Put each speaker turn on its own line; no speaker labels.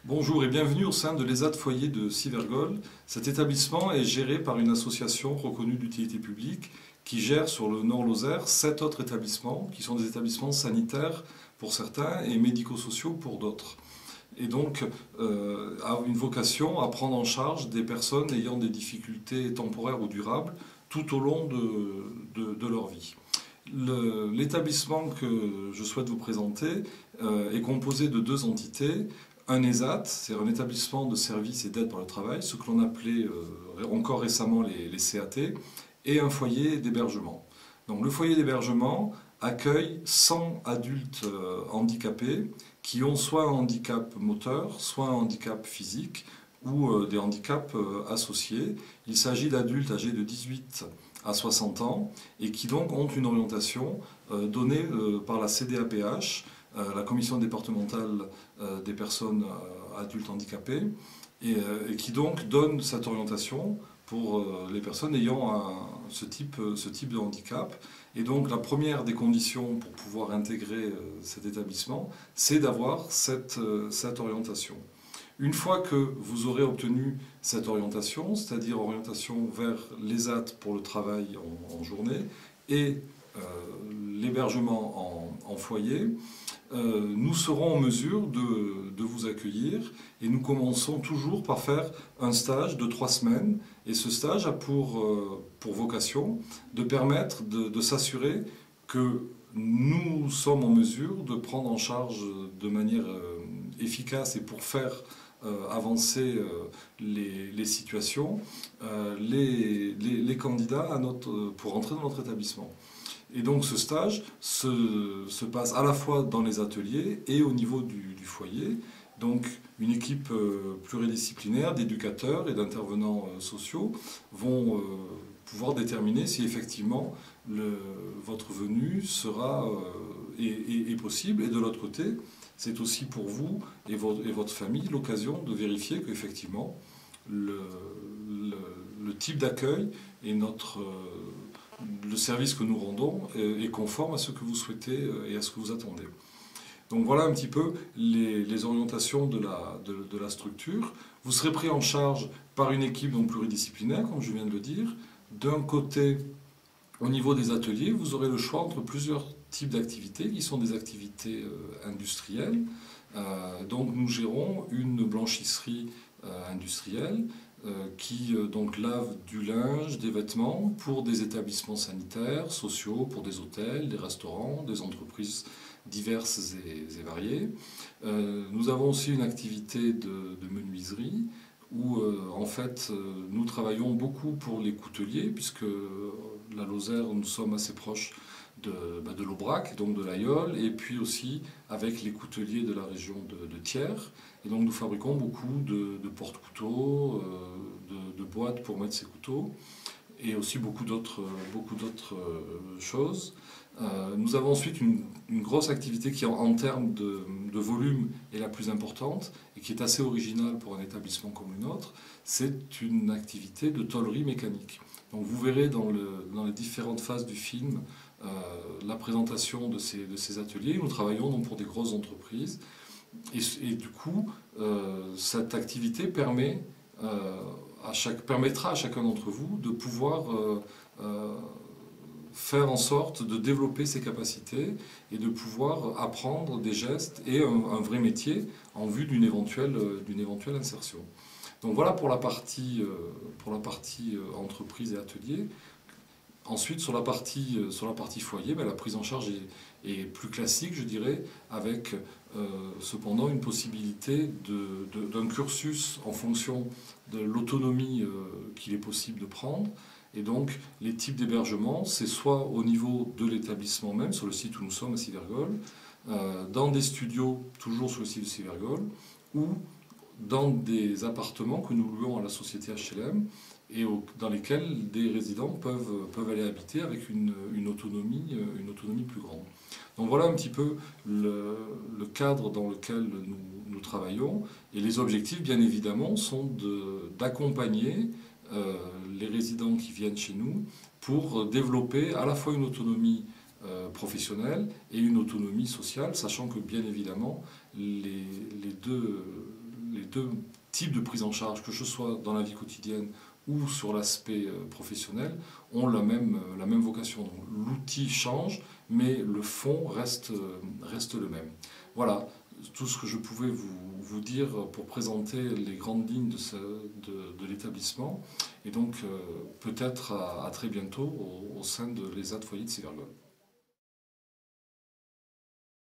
Bonjour et bienvenue au sein de l'ESAT Foyer de Civergol. Cet établissement est géré par une association reconnue d'utilité publique qui gère sur le Nord-Lozère 7 autres établissements qui sont des établissements sanitaires pour certains et médico-sociaux pour d'autres. Et donc a une vocation à prendre en charge des personnes ayant des difficultés temporaires ou durables tout au long de leur vie. L'établissement que je souhaite vous présenter est composé de deux entités. Un ESAT, c'est un établissement de services et d'aide par le travail, ce que l'on appelait encore récemment les CAT, et un foyer d'hébergement. Donc le foyer d'hébergement accueille 100 adultes handicapés qui ont soit un handicap moteur, soit un handicap physique ou des handicaps associés. Il s'agit d'adultes âgés de 18 à 60 ans et qui donc ont une orientation donnée par la CDAPH, la commission départementale des personnes adultes handicapées, et qui donc donne cette orientation pour les personnes ayant ce type de handicap. Et donc la première des conditions pour pouvoir intégrer cet établissement, c'est d'avoir cette orientation. Une fois que vous aurez obtenu cette orientation, c'est-à-dire orientation vers l'ESAT pour le travail en journée et l'hébergement en foyer, nous serons en mesure de vous accueillir et nous commençons toujours par faire un stage de 3 semaines et ce stage a pour vocation de permettre de s'assurer que nous sommes en mesure de prendre en charge de manière efficace et pour faire avancer les situations, les candidats pour entrer dans notre établissement. Et donc ce stage se passe à la fois dans les ateliers et au niveau du foyer. Donc une équipe pluridisciplinaire d'éducateurs et d'intervenants sociaux vont pouvoir déterminer si effectivement votre venue est possible. Et de l'autre côté, c'est aussi pour vous et votre famille l'occasion de vérifier qu'effectivement le type d'accueil et le service que nous rendons est conforme à ce que vous souhaitez et à ce que vous attendez. Donc voilà un petit peu les orientations de la structure. Vous serez pris en charge par une équipe donc pluridisciplinaire, comme je viens de le dire. D'un côté, au niveau des ateliers, vous aurez le choix entre plusieurs types d'activités qui sont des activités industrielles. Donc nous gérons une blanchisserie industrielle qui donc lave du linge, des vêtements pour des établissements sanitaires, sociaux, pour des hôtels, des restaurants, des entreprises diverses et variées. Nous avons aussi une activité de menuiserie où en fait nous travaillons beaucoup pour les couteliers puisque la Lozère, nous sommes assez proches de l'Aubrac, donc de l'Aïol, et puis aussi avec les couteliers de la région de Thiers. Et donc nous fabriquons beaucoup de porte-couteaux, de boîtes pour mettre ces couteaux, et aussi beaucoup d'autres choses. Nous avons ensuite une grosse activité qui, en termes de volume, est la plus importante et qui est assez originale pour un établissement comme le nôtre. C'est une activité de tôlerie mécanique. Donc vous verrez dans les différentes phases du film la présentation de ces ateliers. Nous travaillons donc pour des grosses entreprises et du coup cette activité permettra à chacun d'entre vous de pouvoir faire en sorte de développer ses capacités et de pouvoir apprendre des gestes et un vrai métier en vue d'une éventuelle insertion. Donc voilà pour la partie entreprise et atelier. Ensuite, sur la partie foyer, la prise en charge est plus classique, je dirais, avec cependant une possibilité d'un cursus en fonction de l'autonomie qu'il est possible de prendre. Et donc, les types d'hébergement, c'est soit au niveau de l'établissement même, sur le site où nous sommes à Civergol, dans des studios, toujours sur le site de Civergol, ou dans des appartements que nous louons à la société HLM, et dans lesquels des résidents peuvent aller habiter avec une autonomie plus grande. Donc voilà un petit peu le cadre dans lequel nous travaillons. Et les objectifs, bien évidemment, sont d'accompagner les résidents qui viennent chez nous pour développer à la fois une autonomie professionnelle et une autonomie sociale, sachant que, bien évidemment, les deux types de prise en charge, que ce soit dans la vie quotidienne ou sur l'aspect professionnel, ont la même vocation. Donc, l'outil change, mais le fond reste le même. Voilà tout ce que je pouvais vous dire pour présenter les grandes lignes de l'établissement. Et donc, peut-être à très bientôt au sein de l'ESAT Foyer de Sévergol.